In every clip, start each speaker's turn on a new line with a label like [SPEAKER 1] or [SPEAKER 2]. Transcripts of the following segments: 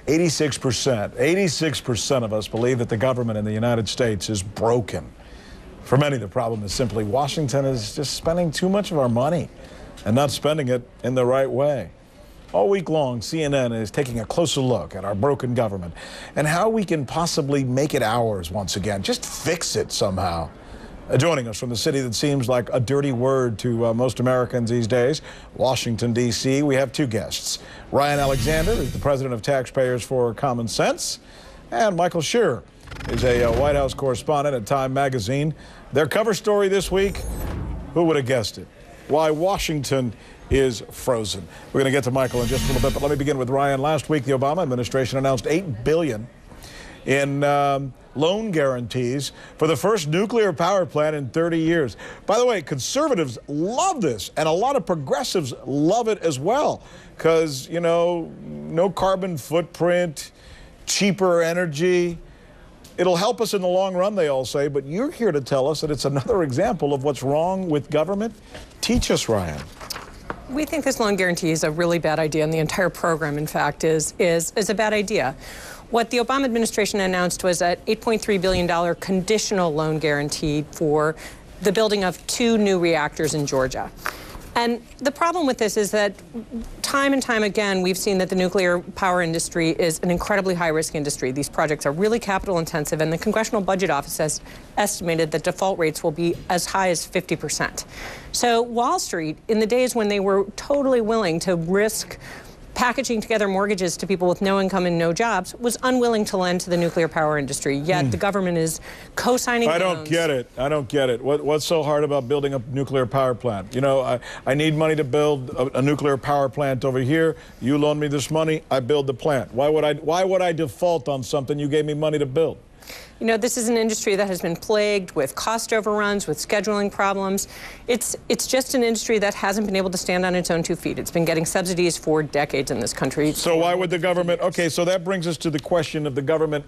[SPEAKER 1] 86% of us believe that the government in the United States is broken. For many, the problem is simply Washington is just spending too much of our money and not spending it in the right way. All week long, CNN is taking a closer look at our broken government and how we can possibly make it ours once again. Just fix it somehow. Joining us from the city that seems like a dirty word to most Americans these days, Washington, D.C., we have two guests. Ryan Alexander is the president of Taxpayers for Common Sense, and Michael Scherer is a White House correspondent at Time Magazine. Their cover story this week, who would have guessed it? Why Washington is frozen. We're going to get to Michael in just a little bit, but let me begin with Ryan. Last week, the Obama administration announced $8 billion in loan guarantees for the first nuclear power plant in 30 years. By the way, conservatives love this, and a lot of progressives love it as well, because, you know, no carbon footprint, cheaper energy. It'll help us in the long run, they all say, but you're here to tell us that it's another example of what's wrong with government. Teach us, Ryan.
[SPEAKER 2] We think this loan guarantee is a really bad idea, and the entire program, in fact, is a bad idea. What the Obama administration announced was an $8.3 billion conditional loan guarantee for the building of 2 new reactors in Georgia. And the problem with this is that time and time again, we've seen that the nuclear power industry is an incredibly high-risk industry. These projects are really capital-intensive, and the Congressional Budget Office has estimated that default rates will be as high as 50%. So Wall Street, in the days when they were totally willing to risk packaging together mortgages to people with no income and no jobs, was unwilling to lend to the nuclear power industry. Yet the government is co-signing loans.
[SPEAKER 1] I don't get it. I don't get it. What's so hard about building a nuclear power plant? You know, I need money to build a nuclear power plant over here. You loan me this money, I build the plant. Why would I default on something you gave me money to build?
[SPEAKER 2] You know, this is an industry that has been plagued with cost overruns, with scheduling problems. It's just an industry that hasn't been able to stand on its own 2 feet. It's been getting subsidies for decades in this country.
[SPEAKER 1] So why would the government, okay, so that brings us to the question of the government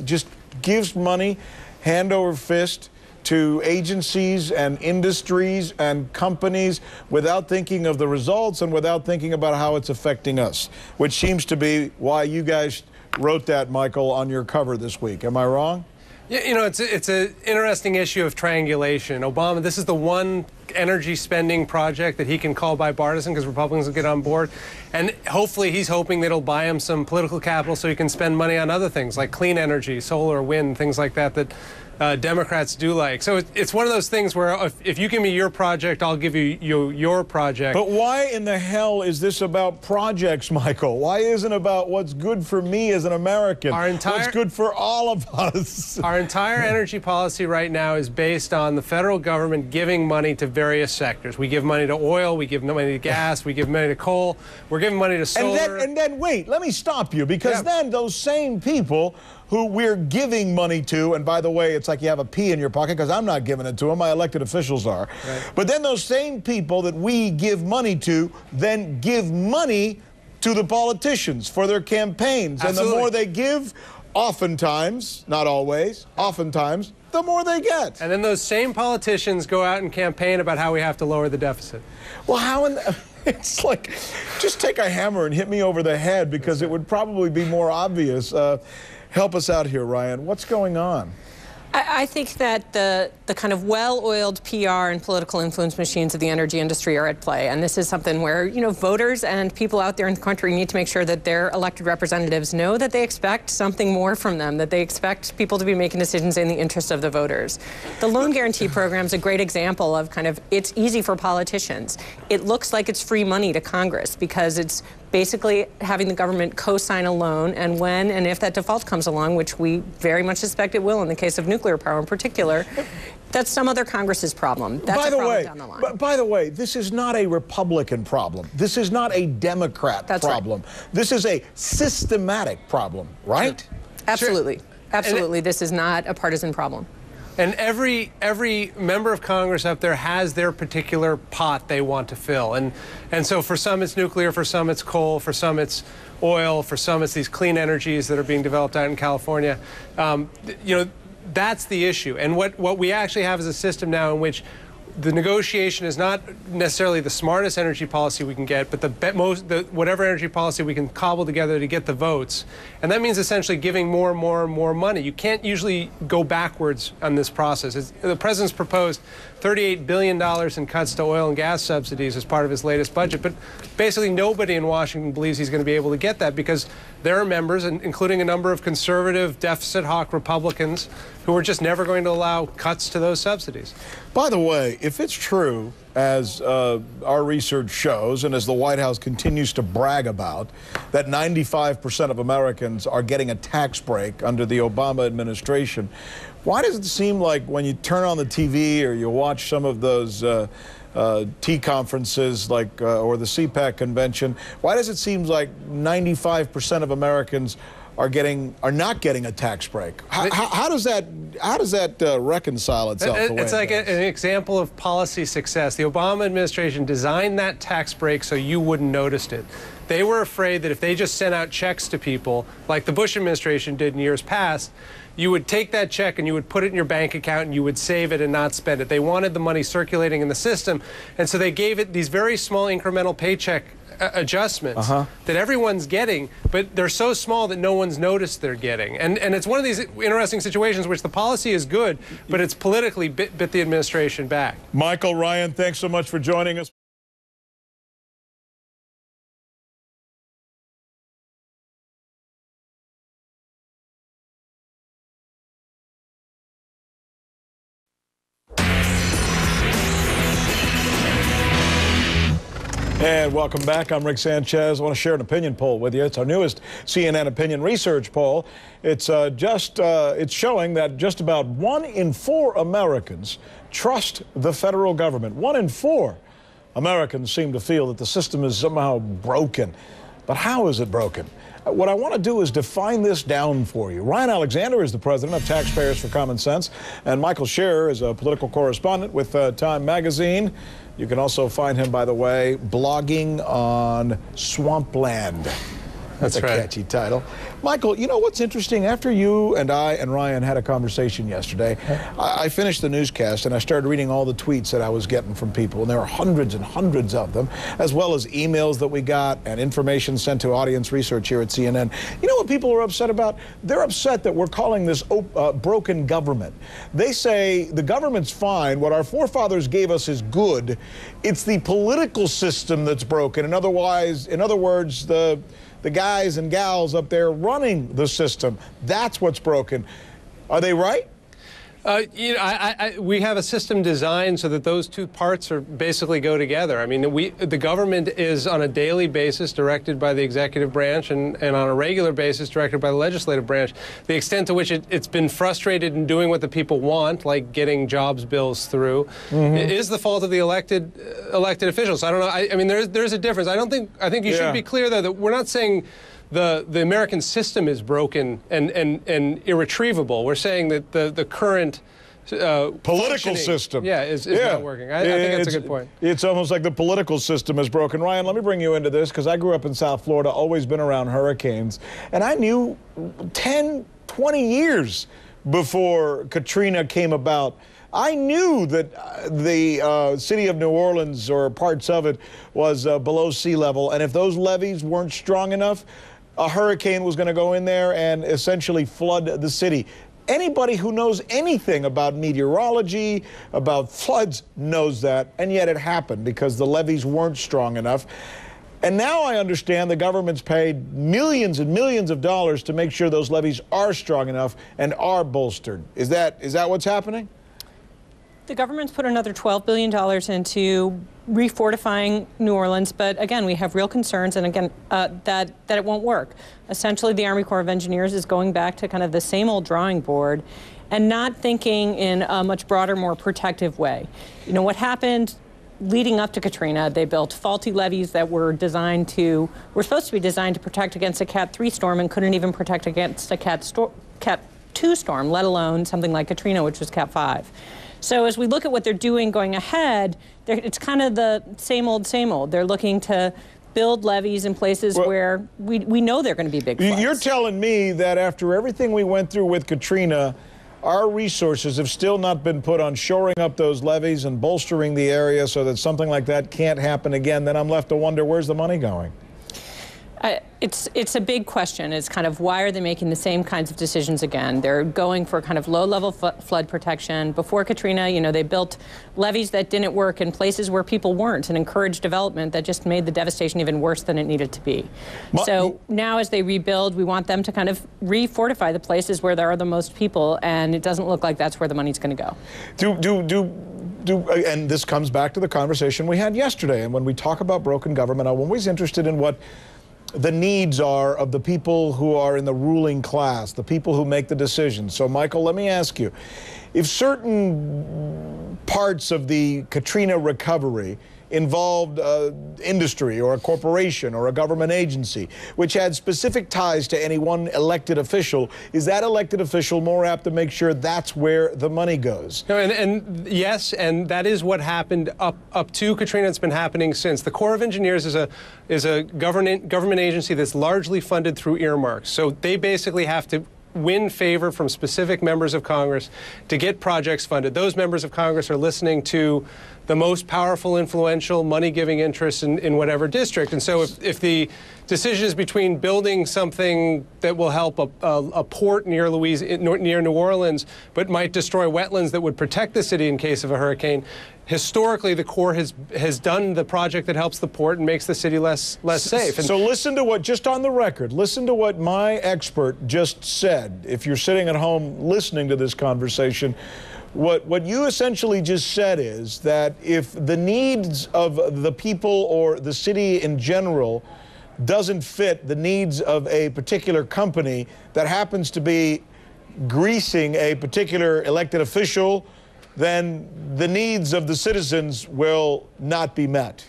[SPEAKER 1] just gives money hand over fist to agencies and industries and companies without thinking of the results and without thinking about how it's affecting us, which seems to be why you guys wrote that, Michael, on your cover this week. Am I wrong?
[SPEAKER 3] Yeah, you know, it's an interesting issue of triangulation. Obama, this is the one energy spending project that he can call bipartisan because Republicans will get on board. And hopefully he's hoping that it'll buy him some political capital so he can spend money on other things like clean energy, solar, wind, things like that Democrats do like. So it's one of those things where if you give me your project, I'll give you your project.
[SPEAKER 1] But why in the hell is this about projects, Michael? Why isn't it about what's good for me as an American? What's good for all of us?
[SPEAKER 3] Our entire energy policy right now is based on the federal government giving money to various sectors. We give money to oil, we give money to gas, we give money to coal, we're giving money to solar.
[SPEAKER 1] And then wait, let me stop you, because then those same people who we're giving money to, and by the way, it's like you have a pea in your pocket because I'm not giving it to them, my elected officials are. Right. But then those same people that we give money to then give money to the politicians for their campaigns. Absolutely. And the more they give, oftentimes, not always, oftentimes, the more they get.
[SPEAKER 3] And then those same politicians go out and campaign about how we have to lower the deficit.
[SPEAKER 1] Well, how in the... It's like, just take a hammer and hit me over the head, because it would probably be more obvious. Help us out here, Ryan. What's going on?
[SPEAKER 2] I think that the kind of well-oiled PR and political influence machines of the energy industry are at play. And this is something where, you know, voters and people out there in the country need to make sure that their elected representatives know that they expect something more from them, that they expect people to be making decisions in the interest of the voters. The loan guarantee program is a great example of kind of, it's easy for politicians. It looks like it's free money to Congress because it's basically having the government co-sign a loan, and when and if that default comes along, which we very much suspect it will in the case of nuclear power in particular, that's some other Congress's problem. That's a problem down the line.
[SPEAKER 1] By the way, this is not a Republican problem. This is not a Democrat problem. Right. This is a systematic problem, right?
[SPEAKER 2] Absolutely. Sure. Absolutely. This is not a partisan problem.
[SPEAKER 3] And every member of Congress up there has their particular pot they want to fill. And so for some it's nuclear, for some it's coal, for some it's oil, for some it's these clean energies that are being developed out in California. You know, that's the issue. And what we actually have is a system now in which the negotiation is not necessarily the smartest energy policy we can get, but whatever energy policy we can cobble together to get the votes. And that means essentially giving more and more and more money. You can't usually go backwards on this process. The president's proposed $38 billion in cuts to oil and gas subsidies as part of his latest budget, but basically nobody in Washington believes he's going to be able to get that because there are members, including a number of conservative deficit hawk Republicans, who are just never going to allow cuts to those subsidies.
[SPEAKER 1] By the way, if it's true, as our research shows, and as the White House continues to brag about, that 95% of Americans are getting a tax break under the Obama administration, why does it seem like when you turn on the TV or you watch some of those T conferences like or the CPAC convention, why does it seem like 95% of Americans are not getting a tax break? How does that reconcile itself?
[SPEAKER 3] It's like an example of policy success. The Obama administration designed that tax break so you wouldn't notice it. They were afraid that if they just sent out checks to people, like the Bush administration did in years past, you would take that check and you would put it in your bank account and you would save it and not spend it. They wanted the money circulating in the system, and so they gave it these very small incremental paycheck adjustments that everyone's getting, but they're so small that no one's noticed they're getting. And it's one of these interesting situations which the policy is good, but it's politically bit the administration back.
[SPEAKER 1] Michael, Ryan, thanks so much for joining us. And welcome back. I'm Rick Sanchez. I want to share an opinion poll with you. It's our newest CNN opinion research poll. It's showing that just about 1 in 4 Americans trust the federal government. 1 in 4 Americans seem to feel that the system is somehow broken. But how is it broken? What I want to do is define this down for you. Ryan Alexander is the president of Taxpayers for Common Sense, and Michael Scherer is a political correspondent with Time Magazine. You can also find him, by the way, blogging on Swampland. That's a catchy title. Michael, you know what's interesting? After you and I and Ryan had a conversation yesterday, I finished the newscast and I started reading all the tweets that I was getting from people, and there were hundreds and hundreds of them, as well as emails that we got and information sent to audience research here at CNN. You know what people are upset about? They're upset that we're calling this broken government. They say the government's fine. What our forefathers gave us is good. It's the political system that's broken. In other words, the guys and gals up there running the system, that's what's broken. Are they right?
[SPEAKER 3] You know, we have a system designed so that those two parts basically go together. I mean, the government is on a daily basis directed by the executive branch and on a regular basis directed by the legislative branch. The extent to which it's been frustrated in doing what the people want, like getting jobs bills through, is the fault of the elected officials. I don't know. I mean, there's a difference. I think you should be clear though that we're not saying the American system is broken and irretrievable. We're saying that the current
[SPEAKER 1] political system
[SPEAKER 3] is not working. I think that's a good point.
[SPEAKER 1] It's almost like the political system is broken. Ryan, let me bring you into this because I grew up in South Florida, always been around hurricanes, and I knew 10, 20 years before Katrina came about, I knew that the city of New Orleans or parts of it was below sea level, and if those levees weren't strong enough, a hurricane was going to go in there and essentially flood the city. Anybody who knows anything about meteorology, about floods, knows that, and yet it happened because the levees weren't strong enough. And now I understand the government's paid millions and millions of dollars to make sure those levees are strong enough and are bolstered. Is that what's happening?
[SPEAKER 2] The government's put another $12 billion into refortifying New Orleans, but again, we have real concerns, and again, that it won't work. Essentially, the Army Corps of Engineers is going back to kind of the same old drawing board and not thinking in a much broader, more protective way. You know, what happened leading up to Katrina, they built faulty levees that were supposed to be designed to protect against a Cat 3 storm and couldn't even protect against a Cat 2 storm, let alone something like Katrina, which was Cat 5. So as we look at what they're doing going ahead, it's kind of the same old, same old. They're looking to build levees in places where we know they're going to be big floods.
[SPEAKER 1] You're telling me that after everything we went through with Katrina, our resources have still not been put on shoring up those levees and bolstering the area so that something like that can't happen again, then I'm left to wonder, where's the money going?
[SPEAKER 2] It's a big question. It's kind of, why are they making the same kinds of decisions again? They're going for kind of low-level flood protection. Before Katrina, you know, they built levees that didn't work in places where people weren't and encouraged development that just made the devastation even worse than it needed to be. So now as they rebuild, we want them to kind of re-fortify the places where there are the most people, and it doesn't look like that's where the money's going to go.
[SPEAKER 1] And this comes back to the conversation we had yesterday. And when we talk about broken government, I'm always interested in what the needs are of the people who are in the ruling class, the people who make the decisions. So, Michael, let me ask you, if certain parts of the Katrina recovery involved industry or a corporation or a government agency which had specific ties to any one elected official, is that elected official more apt to make sure that's where the money goes?
[SPEAKER 3] No, and yes, and that is what happened up to Katrina. It's been happening since. The Corps of Engineers is a government agency that's largely funded through earmarks. So they basically have to win favor from specific members of Congress to get projects funded. Those members of Congress are listening to the most powerful, influential, money-giving interests in whatever district. And so if the decision is between building something that will help a port near New Orleans, but might destroy wetlands that would protect the city in case of a hurricane, historically the Corps has done the project that helps the port and makes the city less safe.
[SPEAKER 1] So listen to what, just on the record, listen to what my expert just said. If you're sitting at home listening to this conversation, what you essentially just said is that if the needs of the people or the city in general doesn't fit the needs of a particular company that happens to be greasing a particular elected official, then the needs of the citizens will not be met.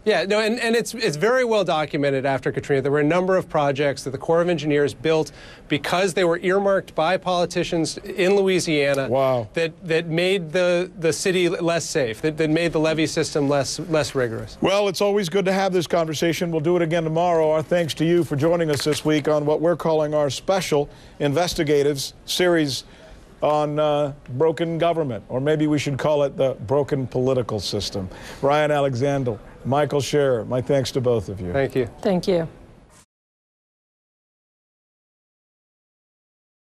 [SPEAKER 3] Yeah, no, and it's very well documented after Katrina. There were a number of projects that the Corps of Engineers built because they were earmarked by politicians in Louisiana.
[SPEAKER 1] Wow.
[SPEAKER 3] that made the city less safe, that made the levee system less rigorous.
[SPEAKER 1] Well, it's always good to have this conversation. We'll do it again tomorrow. Our thanks to you for joining us this week on what we're calling our special investigative series on broken government, or maybe we should call it the broken political system. Ryan Alexander, Michael Scherer, my thanks to both of you.
[SPEAKER 3] Thank you.
[SPEAKER 2] Thank you.